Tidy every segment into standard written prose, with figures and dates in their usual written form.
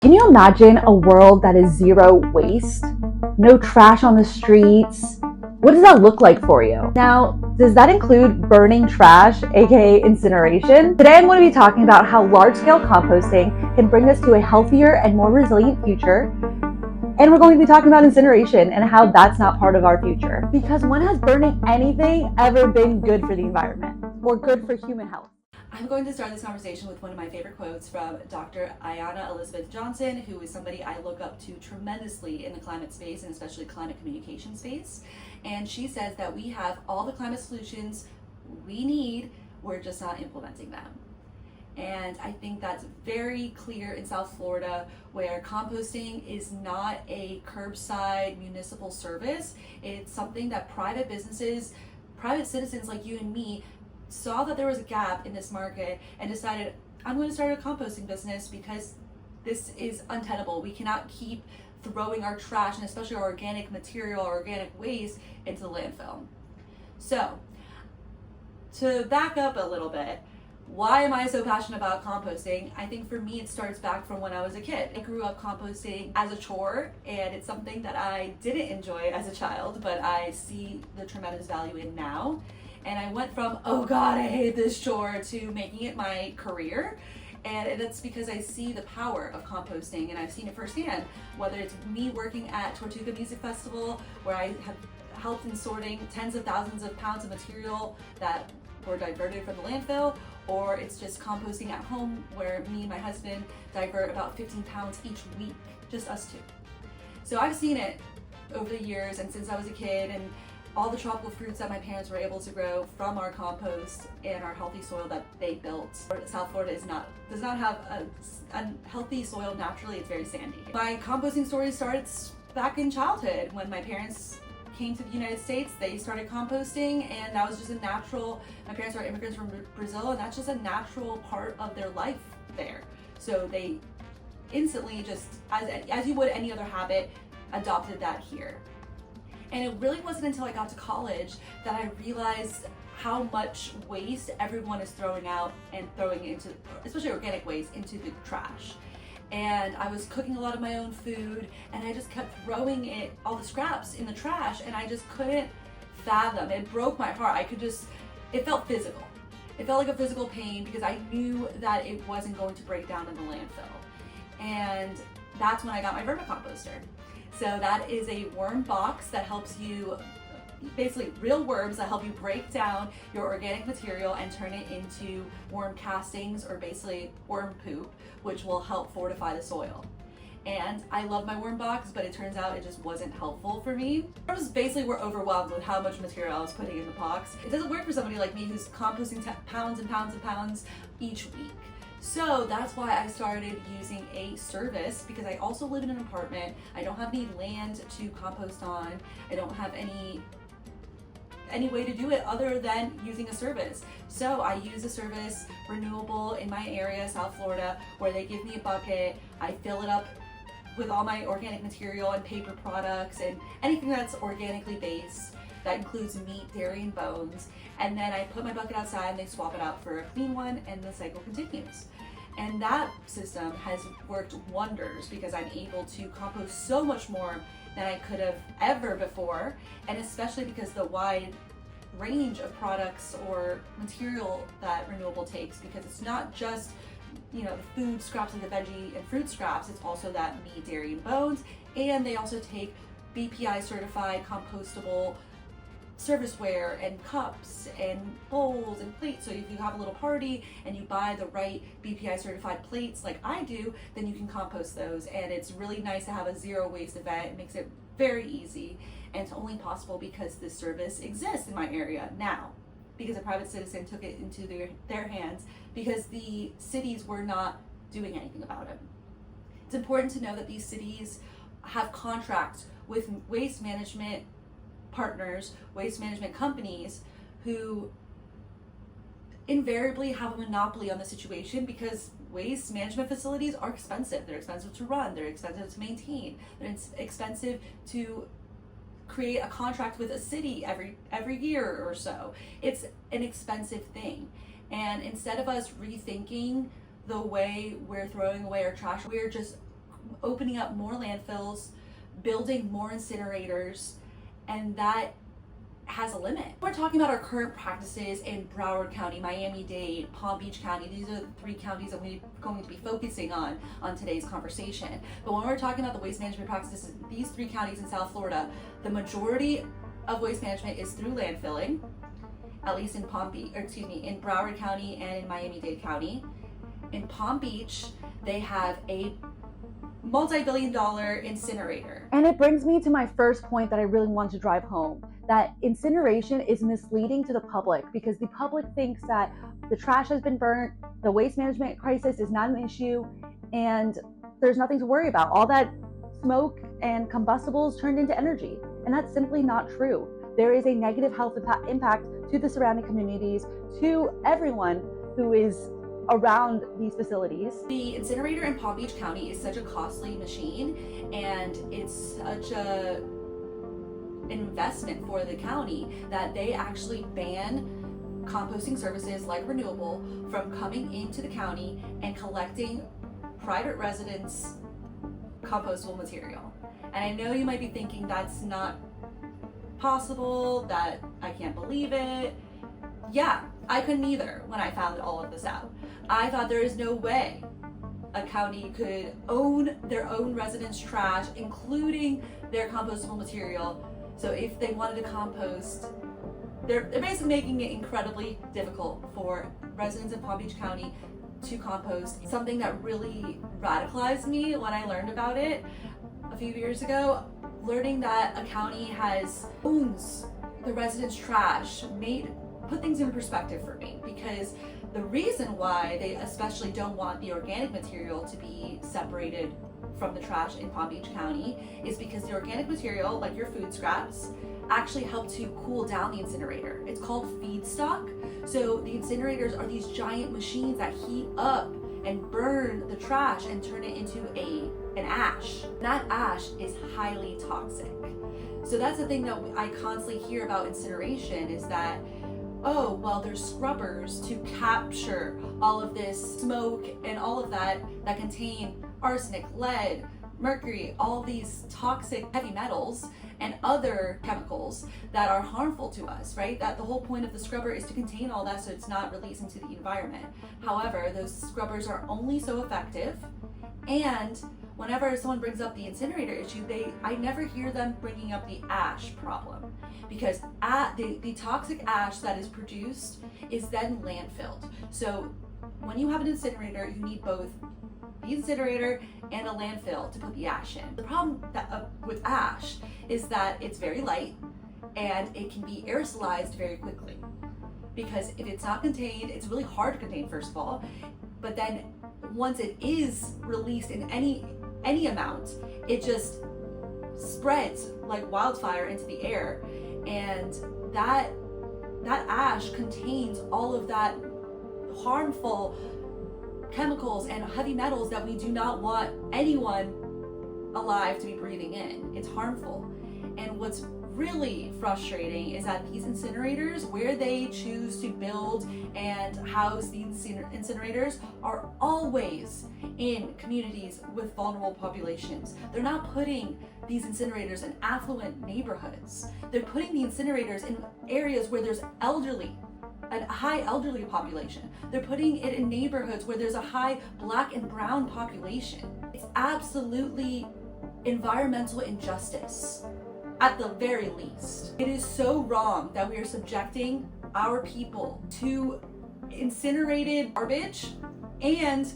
Can you imagine a world that is zero waste? No trash on the streets? What does that look like for you? Now, does that include burning trash, aka incineration? Today I'm going to be talking about how large-scale composting can bring us to a healthier and more resilient future. And we're going to be talking about incineration and how that's not part of our future. Because when has burning anything ever been good for the environment or good for human health? I'm going to start this conversation with one of my favorite quotes from Dr. Ayanna Elizabeth Johnson, who is somebody I look up to tremendously in the climate space and especially climate communication space. And she says that we have all the climate solutions we need, we're just not implementing them. And I think that's very clear in South Florida, where composting is not a curbside municipal service. It's something that private businesses, private citizens like you and me, saw that there was a gap in this market and decided, I'm going to start a composting business because this is untenable. We cannot keep throwing our trash, and especially our organic material, our organic waste, into the landfill. So, to back up a little bit, why am I so passionate about composting? I think for me it starts back from when I was a kid. I grew up composting as a chore, and it's something that I didn't enjoy as a child, but I see the tremendous value in now. And I went from, oh God, I hate this chore, to making it my career. And that's because I see the power of composting, and I've seen it firsthand, whether it's me working at Tortuga Music Festival, where I have helped in sorting tens of thousands of pounds of material that were diverted from the landfill, or it's just composting at home, where me and my husband divert about 15 pounds each week, just us two. So I've seen it over the years, and since I was a kid, and all the tropical fruits that my parents were able to grow from our compost and our healthy soil that they built. South Florida does not have a healthy soil naturally. It's very sandy. My composting story starts back in childhood. When my parents came to the United States, they started composting, and that was just a natural, my parents are immigrants from Brazil, and that's just a natural part of their life there. So they instantly, just as you would any other habit, adopted that here. And it really wasn't until I got to college that I realized how much waste everyone is throwing out and throwing into, especially organic waste, into the trash. And I was cooking a lot of my own food, and I just kept throwing all the scraps in the trash, and I just couldn't fathom. It broke my heart. It felt physical. It felt like a physical pain, because I knew that it wasn't going to break down in the landfill. And that's when I got my vermicomposter. So that is a worm box that helps you, basically real worms that help you break down your organic material and turn it into worm castings, or basically worm poop, which will help fortify the soil. And I love my worm box, but it turns out it just wasn't helpful for me. Farmers basically were overwhelmed with how much material I was putting in the box. It doesn't work for somebody like me who's composting pounds and pounds and pounds each week. So that's why I started using a service, because I also live in an apartment. I don't have any land to compost on. I don't have any way to do it other than using a service. So I use a service, renewable, in my area, South Florida, where they give me a bucket. I fill it up with all my organic material and paper products and anything that's organically based. That includes meat, dairy, and bones. And then I put my bucket outside, and they swap it out for a clean one, and the cycle continues. And that system has worked wonders, because I'm able to compost so much more than I could have ever before. And especially because the wide range of products or material that Renewable takes, because it's not just, the food scraps and the veggie and fruit scraps, it's also that meat, dairy, and bones. And they also take BPI certified compostable serviceware and cups and bowls and plates. So if you have a little party and you buy the right BPI certified plates like I do, then you can compost those. And it's really nice to have a zero waste event. It makes it very easy, and it's only possible because this service exists in my area now, because a private citizen took it into their hands, because the cities were not doing anything about it. It's important to know that these cities have contracts with waste management partners, waste management companies, who invariably have a monopoly on the situation, because waste management facilities are expensive. They're expensive to run, they're expensive to maintain, they're expensive to create a contract with a city every year or so. It's an expensive thing. And instead of us rethinking the way we're throwing away our trash, we're just opening up more landfills, building more incinerators, and that has a limit. We're talking about our current practices in Broward County, Miami-Dade, Palm Beach County. These are the 3 counties that we're going to be focusing on today's conversation. But when we're talking about the waste management practices in these 3 counties in South Florida, the majority of waste management is through landfilling, at least in in Broward County and in Miami-Dade County. In Palm Beach, they have a multi-billion-dollar incinerator. And it brings me to my first point that I really want to drive home, that incineration is misleading to the public because the public thinks that the trash has been burnt, the waste management crisis is not an issue, and there's nothing to worry about. All that smoke and combustibles turned into energy, and that's simply not true. There is a negative health impact to the surrounding communities, to everyone who is around these facilities. The incinerator in Palm Beach County is such a costly machine, and it's such an investment for the county that they actually ban composting services like Renewable from coming into the county and collecting private residents' compostable material. And I know you might be thinking that's not possible, that I can't believe it. Yeah, I couldn't either when I found all of this out. I thought there is no way a county could own their own residents' trash, including their compostable material. So if they wanted to compost, they're basically making it incredibly difficult for residents in Palm Beach County to compost. Something that really radicalized me when I learned about it a few years ago, learning that a county owns the residents' trash put things in perspective for me, because the reason why they especially don't want the organic material to be separated from the trash in Palm Beach County is because the organic material, like your food scraps, actually help to cool down the incinerator. It's called feedstock. So the incinerators are these giant machines that heat up and burn the trash and turn it into an ash. That ash is highly toxic. So that's the thing that I constantly hear about incineration, is that, oh, well, there's scrubbers to capture all of this smoke and all of that contain arsenic, lead, mercury, all these toxic heavy metals and other chemicals that are harmful to us, right? That the whole point of the scrubber is to contain all that so it's not released into the environment. However, those scrubbers are only so effective, and whenever someone brings up the incinerator issue, I never hear them bringing up the ash problem, because the toxic ash that is produced is then landfilled. So when you have an incinerator, you need both the incinerator and a landfill to put the ash in. The problem with ash is that it's very light and it can be aerosolized very quickly, because if it's not contained, it's really hard to contain, first of all, but then once it is released in any amount, it just spreads like wildfire into the air, and that ash contains all of that harmful chemicals and heavy metals that we do not want anyone alive to be breathing in. It's harmful. And what's really frustrating is that these incinerators, where they choose to build and house these incinerators, are always in communities with vulnerable populations. They're not putting these incinerators in affluent neighborhoods. They're putting the incinerators in areas where there's a high elderly population. They're putting it in neighborhoods where there's a high Black and brown population. It's absolutely environmental injustice, at the very least. It is so wrong that we are subjecting our people to incinerated garbage and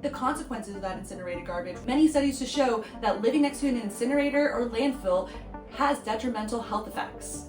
the consequences of that incinerated garbage. Many studies to show that living next to an incinerator or landfill has detrimental health effects.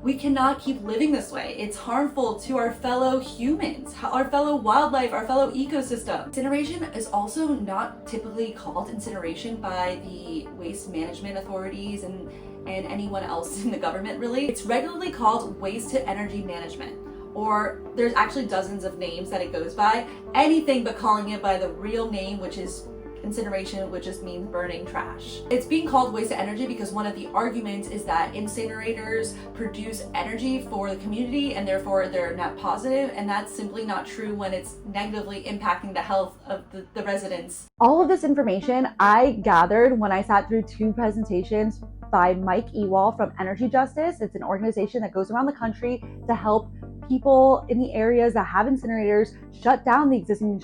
We cannot keep living this way. It's harmful to our fellow humans, our fellow wildlife, our fellow ecosystem. Incineration is also not typically called incineration by the waste management authorities and anyone else in the government, really. It's regularly called waste to energy management, or there's actually dozens of names that it goes by. Anything but calling it by the real name, which is incineration, which just means burning trash. It's being called waste of energy because one of the arguments is that incinerators produce energy for the community and therefore they're net positive, and that's simply not true when it's negatively impacting the health of the residents. All of this information I gathered when I sat through 2 presentations by Mike Ewall from Energy Justice. It's an organization that goes around the country to help people in the areas that have incinerators shut down the existing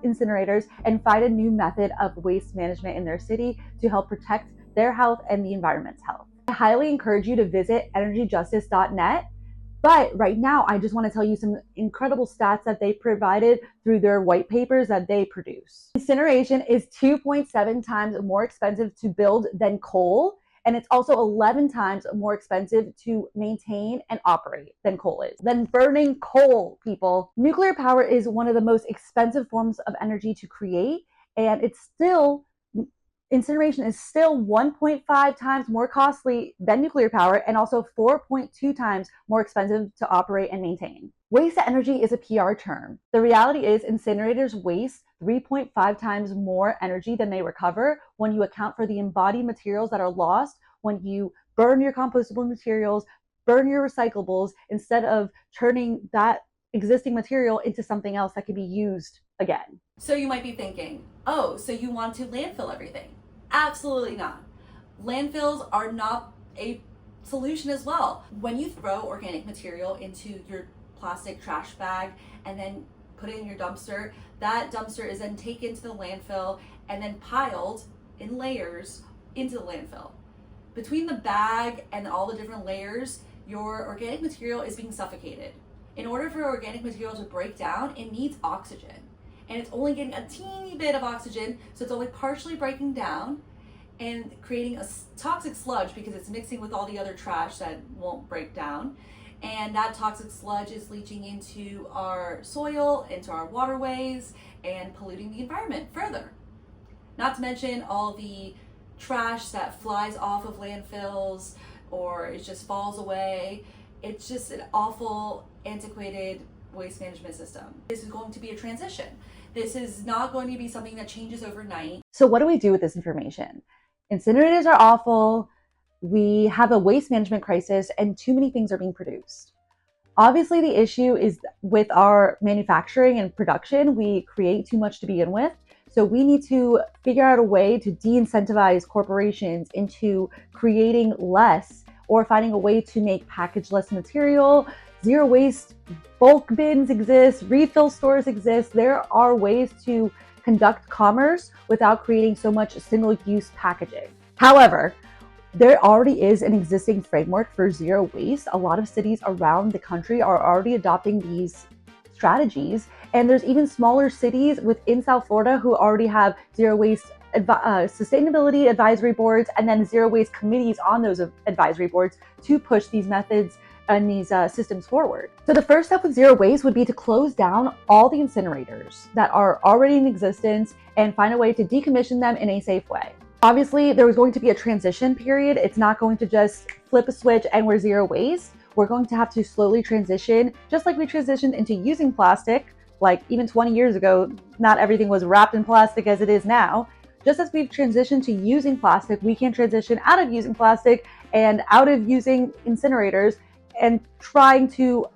incinerators and find a new method of waste management in their city to help protect their health and the environment's health. I highly encourage you to visit energyjustice.net. But right now, I just want to tell you some incredible stats that they provided through their white papers that they produce. Incineration is 2.7 times more expensive to build than coal, and it's also 11 times more expensive to maintain and operate than coal is. Than burning coal, people. Nuclear power is one of the most expensive forms of energy to create, and incineration is still 1.5 times more costly than nuclear power and also 4.2 times more expensive to operate and maintain. Waste to energy is a PR term. The reality is incinerators waste 3.5 times more energy than they recover when you account for the embodied materials that are lost when you burn your compostable materials, burn your recyclables, instead of turning that existing material into something else that can be used again. So you might be thinking, oh, so you want to landfill everything? Absolutely not. Landfills are not a solution as well. When you throw organic material into your plastic trash bag and then put it in your dumpster, that dumpster is then taken to the landfill and then piled in layers into the landfill. Between the bag and all the different layers, your organic material is being suffocated. In order for organic material to break down, it needs oxygen. And it's only getting a teeny bit of oxygen, so it's only partially breaking down and creating a toxic sludge because it's mixing with all the other trash that won't break down. And that toxic sludge is leaching into our soil, into our waterways, and polluting the environment further. Not to mention all the trash that flies off of landfills or it just falls away. It's just an awful, antiquated waste management system. This is going to be a transition. This is not going to be something that changes overnight. So what do we do with this information? Incinerators are awful. We have a waste management crisis and too many things are being produced. Obviously, the issue is with our manufacturing and production. We create too much to begin with. So we need to figure out a way to de-incentivize corporations into creating less or finding a way to make package-less material. Zero waste bulk bins exist, refill stores exist. There are ways to conduct commerce without creating so much single-use packaging. However, there already is an existing framework for zero waste. A lot of cities around the country are already adopting these strategies, and there's even smaller cities within South Florida who already have zero waste sustainability advisory boards and then zero waste committees on those advisory boards to push these methods and these systems forward. So the first step with zero waste would be to close down all the incinerators that are already in existence and find a way to decommission them in a safe way. Obviously, there is going to be a transition period. It's not going to just flip a switch and we're zero waste. We're going to have to slowly transition, just like we transitioned into using plastic. Like even 20 years ago, not everything was wrapped in plastic as it is now. Just as we've transitioned to using plastic, we can transition out of using plastic and out of using incinerators and trying to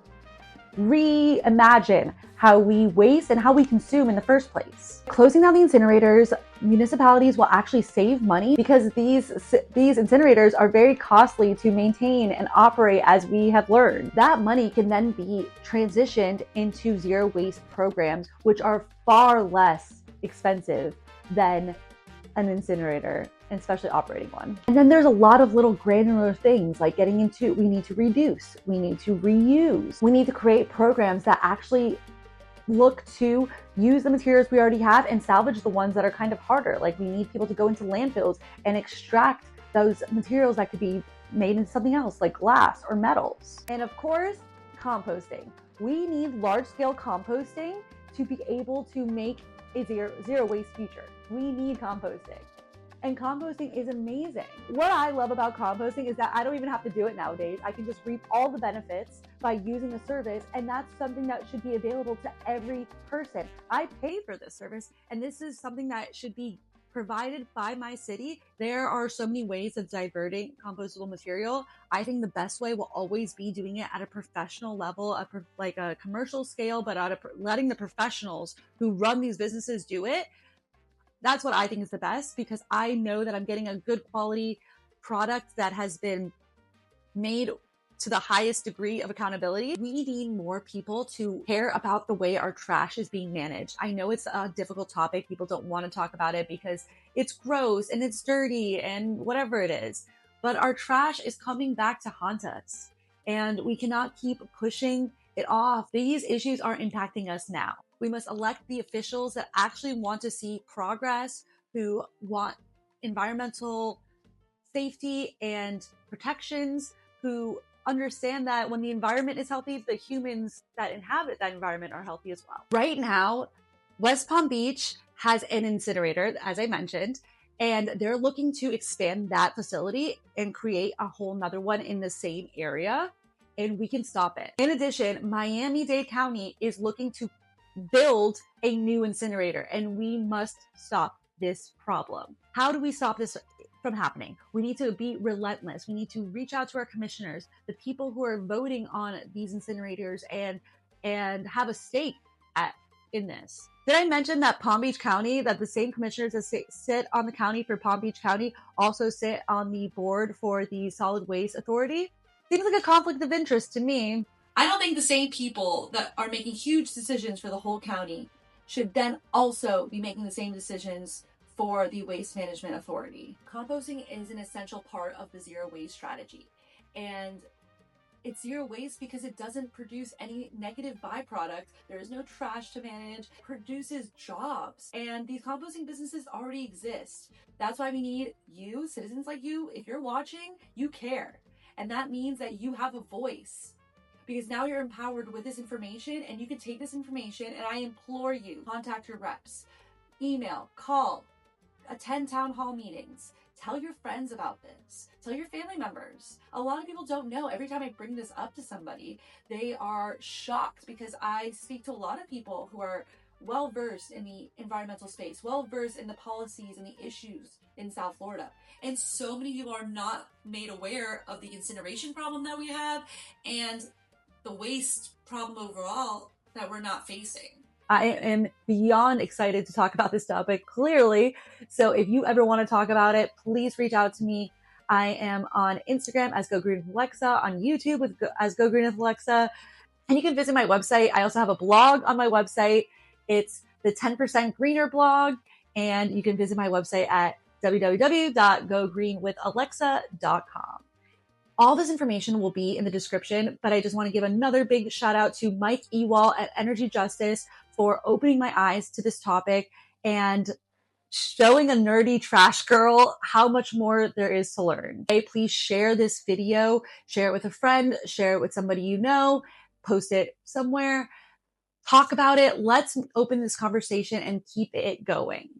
reimagine how we waste and how we consume in the first place. Closing down the incinerators, municipalities will actually save money because these incinerators are very costly to maintain and operate, as we have learned. That money can then be transitioned into zero waste programs, which are far less expensive than an incinerator, and especially operating one. And then there's a lot of little granular things like getting into, we need to reduce, we need to reuse, we need to create programs that actually look to use the materials we already have and salvage the ones that are kind of harder. Like we need people to go into landfills and extract those materials that could be made into something else like glass or metals. And of course, composting. We need large-scale composting to be able to make a zero waste future. We need composting. And composting is amazing. What I love about composting is that I don't even have to do it nowadays. I can just reap all the benefits by using the service, and that's something that should be available to every person. I pay for this service, and this is something that should be provided by my city. There are so many ways of diverting compostable material. I think the best way will always be doing it at a professional level, like a commercial scale, but letting the professionals who run these businesses do it. That's what I think is the best, because I know that I'm getting a good quality product that has been made to the highest degree of accountability. We need more people to care about the way our trash is being managed. I know it's a difficult topic. People don't want to talk about it because it's gross and it's dirty and whatever it is. But our trash is coming back to haunt us, and we cannot keep pushing it off. These issues are impacting us now. We must elect the officials that actually want to see progress, who want environmental safety and protections, who understand that when the environment is healthy, the humans that inhabit that environment are healthy as well. Right now, West Palm Beach has an incinerator, as I mentioned, and they're looking to expand that facility and create a whole nother one in the same area, and we can stop it. In addition, Miami-Dade County is looking to build a new incinerator, and we must stop this problem. How do we stop this from happening? We need to be relentless. We need to reach out to our commissioners, the people who are voting on these incinerators, and have a stake in this. Did I mention that Palm Beach County, that the same commissioners that sit on the county for Palm Beach County also sit on the board for the Solid Waste Authority? Seems like a conflict of interest to me. I don't think the same people that are making huge decisions for the whole county should then also be making the same decisions for the Waste Management Authority. Composting is an essential part of the zero waste strategy. And it's zero waste because it doesn't produce any negative byproducts. There is no trash to manage. It produces jobs. And these composting businesses already exist. That's why we need you, citizens like you. If you're watching, you care. And that means that you have a voice, because now you're empowered with this information, and you can take this information, and I implore you, contact your reps, email, call, attend town hall meetings, tell your friends about this, tell your family members. A lot of people don't know. Every time I bring this up to somebody, they are shocked, because I speak to a lot of people who are well-versed in the environmental space, well-versed in the policies and the issues in South Florida. And so many people are not made aware of the incineration problem that we have and the waste problem overall that we're not facing. I am beyond excited to talk about this topic, clearly. So if you ever want to talk about it, please reach out to me. I am on Instagram as Go Green with Alexa, on YouTube as Go Green with Alexa. And you can visit my website. I also have a blog on my website. It's the 10% Greener blog. And you can visit my website at www.gogreenwithalexa.com. All this information will be in the description, but I just want to give another big shout out to Mike Ewall at Energy Justice for opening my eyes to this topic and showing a nerdy trash girl how much more there is to learn. Okay, please share this video, share it with a friend, share it with somebody you know, post it somewhere, talk about it. Let's open this conversation and keep it going.